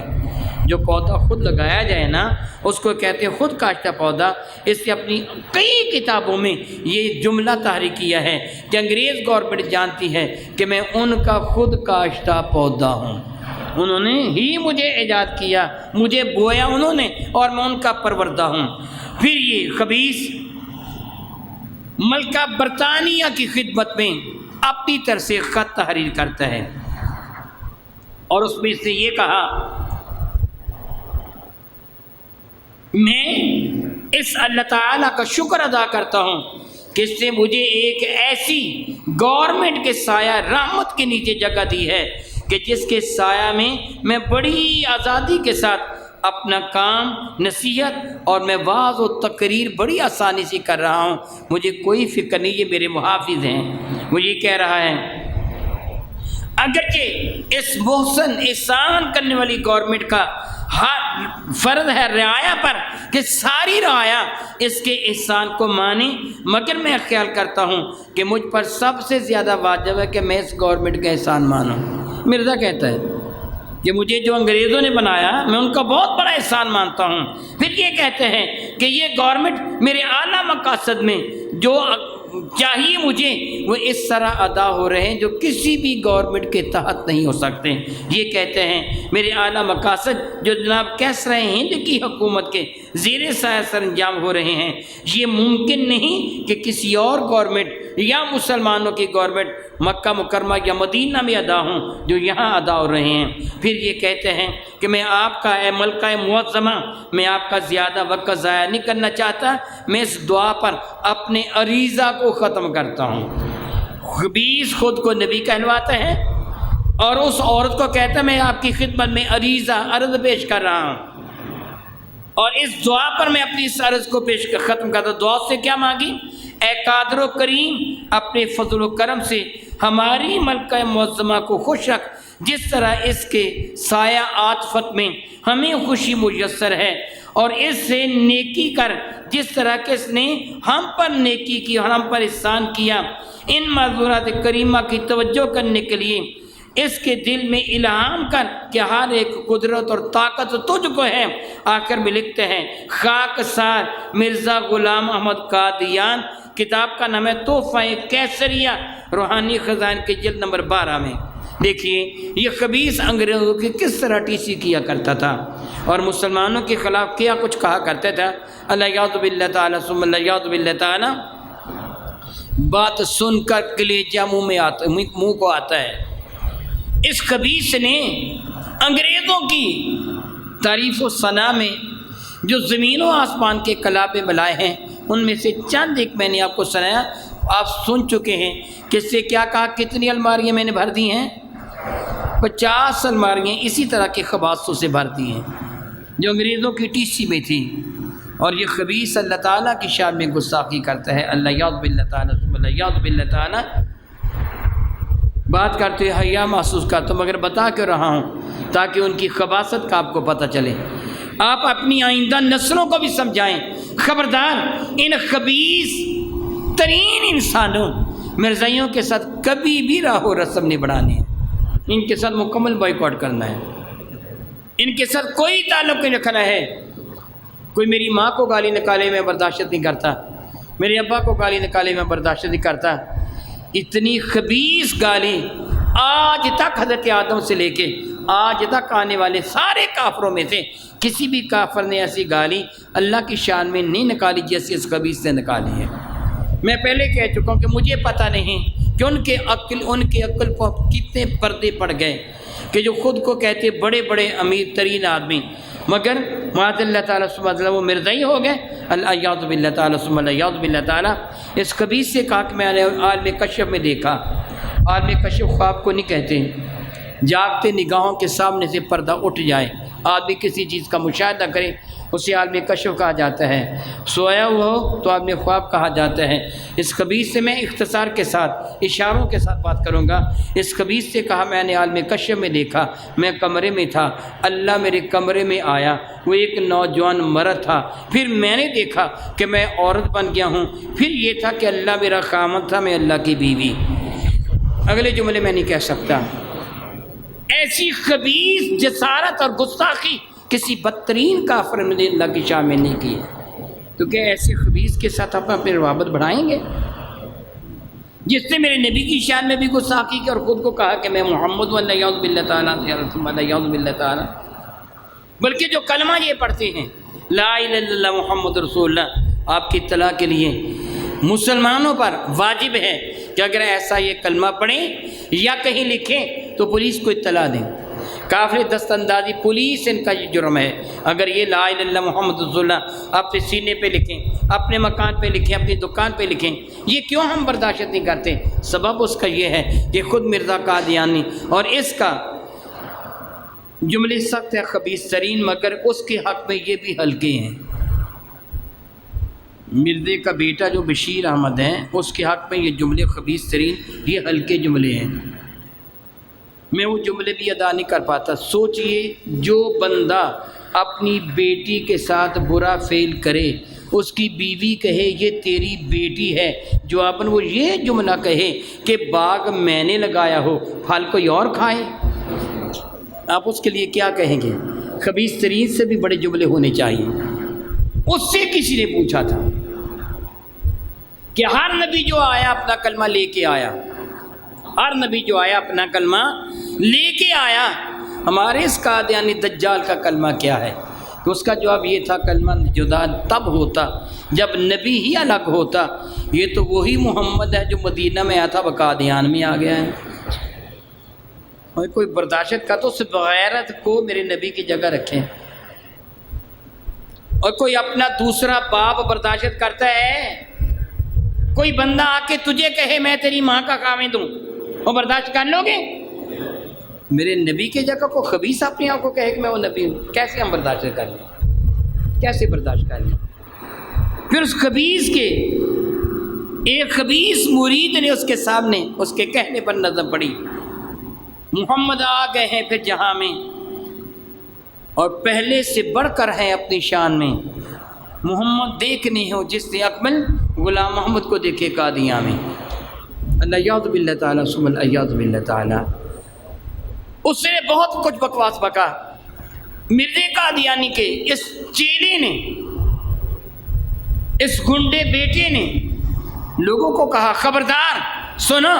جو پودا خود لگایا جائے نا اس کو کہتے ہیں خود کاشتہ پودا۔ اس سے اپنی کئی کتابوں میں یہ جملہ تحریر کیا ہے کہ انگریز گورنمنٹ جانتی ہے کہ میں ان کا خود کاشتہ پودا ہوں، انہوں نے ہی مجھے ایجاد کیا، مجھے بویا انہوں نے اور میں ان کا پروردہ ہوں۔ پھر یہ خبیث ملکہ برطانیہ کی خدمت میں اپنی طرف سے خط تحریر کرتا ہے اور اس میں سے یہ کہا میں اس اللہ تعالیٰ کا شکر ادا کرتا ہوں کہ اس نے مجھے ایک ایسی گورنمنٹ کے سایہ رحمت کے نیچے جگہ دی ہے کہ جس کے سایہ میں بڑی آزادی کے ساتھ اپنا کام، نصیحت اور میں واعظ و تقریر بڑی آسانی سے کر رہا ہوں، مجھے کوئی فکر نہیں، یہ میرے محافظ ہیں۔ وہ یہ کہہ رہا ہے اگرچہ اس محسن احسان کرنے والی گورنمنٹ کا فرض ہے رعایا پر کہ ساری رعایا اس کے احسان کو مانے، مگر میں خیال کرتا ہوں کہ مجھ پر سب سے زیادہ واجب ہے کہ میں اس گورنمنٹ کا احسان مانوں۔ مرزا کہتا ہے کہ مجھے جو انگریزوں نے بنایا میں ان کا بہت بڑا احسان مانتا ہوں۔ پھر یہ کہتے ہیں کہ یہ گورنمنٹ میرے اعلیٰ مقاصد میں جو چاہیے مجھے وہ اس طرح ادا ہو رہے ہیں جو کسی بھی گورنمنٹ کے تحت نہیں ہو سکتے۔ یہ کہتے ہیں میرے اعلیٰ مقاصد جو جناب کیسرۂ ہند کی حکومت کے زیر سایہ سر انجام ہو رہے ہیں، یہ ممکن نہیں کہ کسی اور گورنمنٹ یا مسلمانوں کی گورنمنٹ مکہ مکرمہ یا مدینہ میں ادا ہوں جو یہاں ادا ہو رہے ہیں۔ پھر یہ کہتے ہیں کہ میں آپ کا اے ملکہ معظمہ، میں آپ کا زیادہ وقت ضائع نہیں کرنا چاہتا، میں اس دعا پر اپنے عریضہ کو ختم کرتا ہوں۔ خبیث خود کو نبی کہلواتا ہے اور اس عورت کو کہتا ہے میں آپ کی خدمت میں عریضہ عرض پیش کر رہا ہوں، اور اس دعا پر میں اپنی اس عرض کو ختم کرتا ہوں۔ دعا سے کیا مانگی؟ اے قادر و کریم، اپنے فضل و کرم سے ہماری ملکہ معظمہ کو خوش رکھ، جس طرح اس کے سایہ عاطفت میں ہمیں خوشی میسر ہے، اور اس سے نیکی کر جس طرح کہ اس نے ہم پر نیکی کی اور ہم پر احسان کیا۔ ان معذورات کریمہ کی توجہ کرنے کے لیے اس کے دل میں الہام کر کہ ہر ایک قدرت اور طاقت تجھ کو ہے۔ آخر میں لکھتے ہیں خاک سار مرزا غلام احمد قادیان، کتاب کا نام ہے تحفہ کیسریہ، روحانی خزائن کے جلد نمبر 12 میں۔ دیکھیے یہ خبیث انگریزوں کی کس طرح ٹیسی کیا کرتا تھا اور مسلمانوں کے خلاف کیا کچھ کہا کرتا تھا۔ اللہ یعوذ باللہ تعالیٰ ثم اللہ یعوذ باللہ تعالیٰ، بات سن کر کلیجہ منہ کو آتا ہے۔ اس خبیث نے انگریزوں کی تعریف و ثنا میں جو زمین و آسمان کے کلابے بلائے ہیں، ان میں سے چند ایک میں نے آپ کو سنایا، آپ سن چکے ہیں۔ کس سے کیا کہا؟ کتنی الماریاں میں نے بھر دی ہیں؟ 50 الماریاں اسی طرح کے خباثوں سے بھر دی ہیں جو انگریزوں کی ٹیسی میں تھی، اور یہ خبیث اللہ تعالیٰ کی شان میں گستاخی کرتا ہے۔ اللہ یعوذ باللہ تعالیٰ ثم اللہ یعوذ باللہ تعالیٰ، بات کرتے حیا محسوس کرتا ہوں مگر بتا کے رہا ہوں تاکہ ان کی خباثت کا آپ کو پتہ چلے، آپ اپنی آئندہ نسلوں کو بھی سمجھائیں۔ خبردار ان خبیث ترین انسانوں مرزائیوں کے ساتھ کبھی بھی راہ و رسم نہیں بڑھانے ہیں، ان کے ساتھ مکمل بائیکاٹ کرنا ہے، ان کے ساتھ کوئی تعلق نہیں رکھنا ہے۔ کوئی میری ماں کو گالی نکالے میں برداشت نہیں کرتا، میرے ابا کو گالی نکالے میں برداشت نہیں کرتا۔ اتنی خبیث گالی آج تک حضرت آدم سے لے کے آج تک آنے والے سارے کافروں میں سے کسی بھی کافر نے ایسی گالی اللہ کی شان میں نہیں نکالی جیسی اس خبیث نے نکالی ہے۔ میں پہلے کہہ چکا ہوں کہ مجھے پتہ نہیں کہ ان کے عقل کو کتنے پردے پڑ گئے کہ جو خود کو کہتے بڑے بڑے امیر ترین آدمی، مگر معاذ اللہ تعالیٰ ثم اللہ وہ مرزائی ہو گئے۔ اللہ یعوذ باللہ تعالیٰ ثم اللہ یعوذ باللہ تعالیٰ۔ اس خبیث سے کہا کہ میں نے عالم کشف میں دیکھا، عالم کشف خواب کو نہیں کہتے، جاگتے نگاہوں کے سامنے سے پردہ اٹھ جائے، آدمی کسی چیز کا مشاہدہ کرے اسے عالم کشف کہا جاتا ہے، سویا ہوا ہو تو عالم خواب کہا جاتا ہے۔ اس خبیث سے میں اختصار کے ساتھ اشاروں کے ساتھ بات کروں گا۔ اس خبیث سے کہا میں نے عالم کشف میں دیکھا، میں کمرے میں تھا، اللہ میرے کمرے میں آیا، وہ ایک نوجوان مرد تھا، پھر میں نے دیکھا کہ میں عورت بن گیا ہوں، پھر یہ تھا کہ اللہ میرا خامند تھا، میں اللہ کی بیوی۔ اگلے جملے میں نہیں کہہ سکتا۔ ایسی خبیث جسارت اور گستاخی کسی بدترین کافر نے اللہ کی شان میں نہیں کی، تو کیا ایسے خبیث کے ساتھ آپ اپنے روابط بڑھائیں گے جس نے میرے نبی کی شان میں بھی گستاخی کی اور خود کو کہا کہ میں محمد و اللہ یعوذ باللہ تعالیٰ یعوذ باللہ تعالیٰ، بلکہ جو کلمہ یہ پڑھتے ہیں لا الہ الا اللہ محمد رسول اللہ، آپ کی اطلاع کے لیے مسلمانوں پر واجب ہے کہ اگر ایسا یہ کلمہ پڑھیں یا کہیں لکھیں تو پولیس کو اطلاع دیں۔ کافر دست اندازی پولیس ان کا یہ جرم ہے۔ اگر یہ لا الہ الا اللہ محمد رسول اللہ اپنے سینے پہ لکھیں، اپنے مکان پہ لکھیں، اپنی دکان پہ لکھیں، یہ کیوں ہم برداشت نہیں کرتے؟ سبب اس کا یہ ہے کہ خود مرزا قادیانی اور اس کا جملے سخت ہے خبیث ترین، مگر اس کے حق میں یہ بھی ہلکے ہیں۔ مرزے کا بیٹا جو بشیر احمد ہے اس کے حق میں یہ جملے خبیث ترین، یہ ہلکے جملے ہیں، میں وہ جملے بھی ادا نہیں کر پاتا۔ سوچئے جو بندہ اپنی بیٹی کے ساتھ برا فعل کرے، اس کی بیوی کہے یہ تیری بیٹی ہے، جواباً وہ یہ جملہ کہے کہ باغ میں نے لگایا ہو پھل کوئی اور کھائے، آپ اس کے لیے کیا کہیں گے؟ خبیث ترین سے بھی بڑے جملے ہونے چاہیے۔ اس سے کسی نے پوچھا تھا کہ ہر نبی جو آیا اپنا کلمہ لے کے آیا، ہر نبی جو آیا اپنا کلمہ لے کے آیا۔ ہمارے اس قادیانی دجال کا کلمہ کیا ہے؟ تو اس کا جواب یہ تھا کلمہ جدا تب ہوتا جب نبی ہی الگ ہوتا۔ یہ تو وہی محمد ہے جو مدینہ میں آیا تھا، وہ قادیان میں آ گیا ہے۔ اور کوئی برداشت کا تو اس بغیرت کو میرے نبی کی جگہ رکھیں، اور کوئی اپنا دوسرا باپ برداشت کرتا ہے؟ کوئی بندہ آ کے تجھے کہے میں تیری ماں کا خاوند ہوں، وہ برداشت کر لو گے؟ میرے نبی کی جگہ کو خبیث اپنے آپ کو کہے کہ میں وہ نبی ہوں، کیسے ہم برداشت کر لیں؟ کیسے برداشت کر لیں؟ پھر اس خبیث کے ایک خبیث مرید نے اس کے سامنے اس کے کہنے پر نظر پڑی، محمد آ گئے ہیں پھر جہاں میں، اور پہلے سے بڑھ کر ہیں اپنی شان میں۔ محمد دیکھنے ہو جس نے اکمل غلام محمد کو دیکھے قادیاں میں۔ اللہ یعوذ باللہ تعالیٰ ثم الیاذ باللہ تعالیٰ۔ اس نے بہت کچھ بکواس بکا۔ مرزا قادیانی کے اس چیلے نے، اس گنڈے بیٹے نے لوگوں کو کہا خبردار سنو،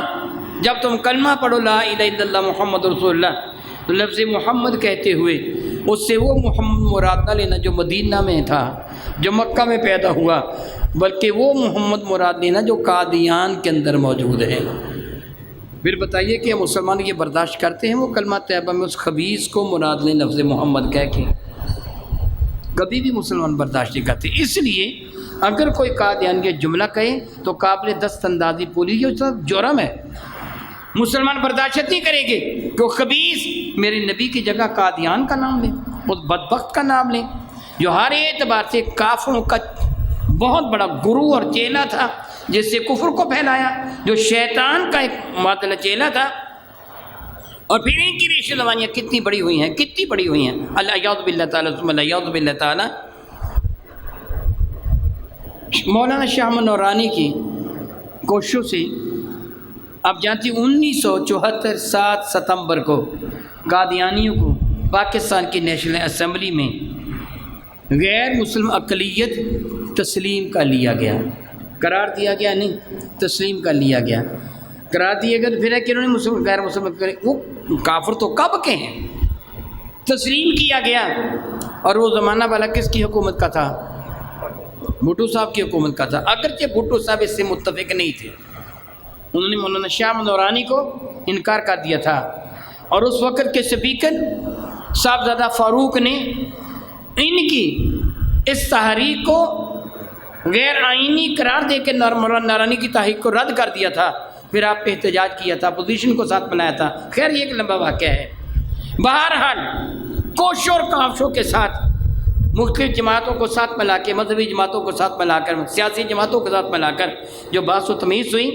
جب تم کلمہ پڑھو لا الہ الا اللہ محمد رسول اللہ، تو لفظ محمد کہتے ہوئے اس سے وہ محمد مراد نہ لینا جو مدینہ میں تھا، جو مکہ میں پیدا ہوا، بلکہ وہ محمد مراد لینا جو قادیان کے اندر موجود ہے۔ پھر بتائیے کہ مسلمان یہ برداشت کرتے ہیں وہ کلمہ طیبہ میں اس خبیث کو مراد لیں لفظ محمد کہہ کے؟ کبھی بھی مسلمان برداشت نہیں کرتے۔ اس لیے اگر کوئی قادیان یہ جملہ کہے تو قابل دست اندازی پوری یہ جرم ہے، مسلمان برداشت نہیں کریں گے کہ وہ خبیث میرے نبی کی جگہ قادیان کا نام لیں، اس بدبخت کا نام لیں جو ہر اعتبار سے کافروں کا بہت بڑا گرو اور چیلا تھا، جس سے کفر کو پھیلایا، جو شیطان کا ایک معطل چیلا تھا۔ اور پھر ان کی ریشہ دوانیاں کتنی بڑی ہوئی ہیں، کتنی بڑی ہوئی ہیں۔ اللہ یعوذ باللہ تعالیٰ ثم اللہ یعوذ باللہ تعالیٰ۔ مولانا شاہ احمد نورانی کی کوششوں سے آپ جانتی 1974 7 ستمبر کو قادیانیوں کو پاکستان کی نیشنل اسمبلی میں غیر مسلم اقلیت تسلیم کا لیا گیا، قرار دیا گیا، نہیں تسلیم کا لیا گیا، قرار دیا گیا۔ تو پھر ہے کہ انہوں نے غیر مسلم وہ کافر تو کب کے ہیں، تسلیم کیا گیا۔ اور وہ زمانہ والا کس کی حکومت کا تھا؟ بھٹو صاحب کی حکومت کا تھا، اگرچہ بھٹو صاحب اس سے متفق نہیں تھے، انہوں نے مولانا شاہ احمد نورانی کو انکار کر دیا تھا، اور اس وقت کے اسپیکر صاحبزادہ فاروق نے ان کی اس تحریک کو غیر آئینی قرار دے کے مولانا نورانی کی تحریک کو رد کر دیا تھا۔ پھر آپ پہ احتجاج کیا تھا، اپوزیشن کو ساتھ بنایا تھا۔ خیر یہ ایک لمبا واقعہ ہے۔ بہرحال کوششوں اور کاوشوں کے ساتھ مختلف جماعتوں کو ساتھ ملا کے، مذہبی جماعتوں کو ساتھ ملا کر، سیاسی جماعتوں کو ساتھ ملا کر جو بحث و تمیز ہوئی،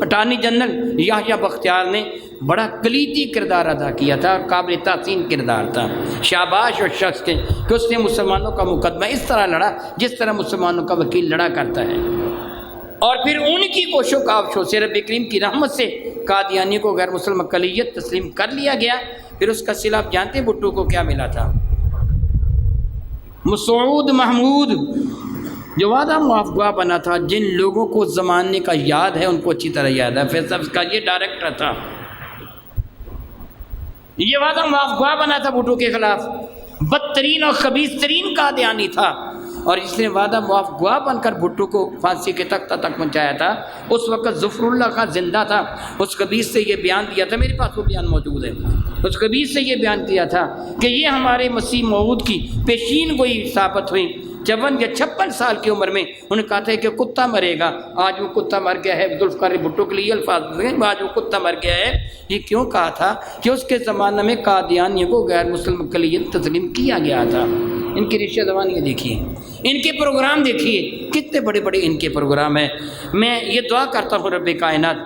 اٹارنی جنرل یحییٰ بختیار نے بڑا کلیدی کردار ادا کیا تھا، قابل تحسین کردار تھا۔ شاباش اس شخص کے کہ اس نے مسلمانوں کا مقدمہ اس طرح لڑا جس طرح مسلمانوں کا وکیل لڑا کرتا ہے۔ اور پھر ان کی کوششوں کاوشوں سے رب کریم کی رحمت سے قادیانی کو غیر مسلم اقلیت تسلیم کر لیا گیا۔ پھر اس کا صلہ آپ جانتے ہیں بھٹو کو کیا ملا تھا؟ مسعود محمود جو وعدہ معاف گواہ بنا تھا، جن لوگوں کو زمانے کا یاد ہے ان کو اچھی طرح یاد ہے، فیصل کا یہ ڈائریکٹر تھا، یہ وعدہ معاف گواہ بنا تھا بھٹو کے خلاف، بدترین اور خبیث ترین قادیانی تھا، اور اس نے وعدہ معاف گواہ بن کر بھٹو کو پھانسی کے تختہ تک پہنچایا تھا۔ اس وقت ظفر اللہ خان زندہ تھا، اس خبیث سے یہ بیان دیا تھا، میرے پاس وہ بیان موجود ہے، اس خبیث سے یہ بیان دیا تھا کہ یہ ہمارے مسیح موعود کی پیشین گوئی ثابت ہوئی 54 یا 56 سال کی عمر میں۔ انہوں نے کہا تھا کہ کتا مرے گا، آج وہ کتا مر گیا ہے۔ ذوالفقار بھٹو کے لیے الفاظ ہیں، آج وہ کتا مر گیا ہے۔ یہ کیوں کہا تھا؟ کہ اس کے زمانہ میں قادیانیوں کو غیر مسلم اقلیت تسلیم کیا گیا تھا۔ ان کی رشتہ دوانیاں دیکھیے، ان کے پروگرام دیکھیے، کتنے بڑے بڑے ان کے پروگرام ہیں۔ میں یہ دعا کرتا ہوں رب کائنات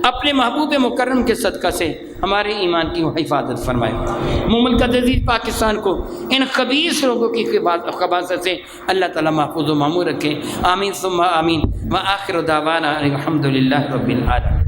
اپنے محبوب مکرم کے صدقہ سے ہمارے ایمان کی حفاظت فرمائے، مملکت عزیز پاکستان کو ان خبیث لوگوں کی خباثت سے اللہ تعالیٰ محفوظ و معمور رکھے۔ آمین ثم آمین۔ وآخر دعوانا الحمد للہ رب العالمین۔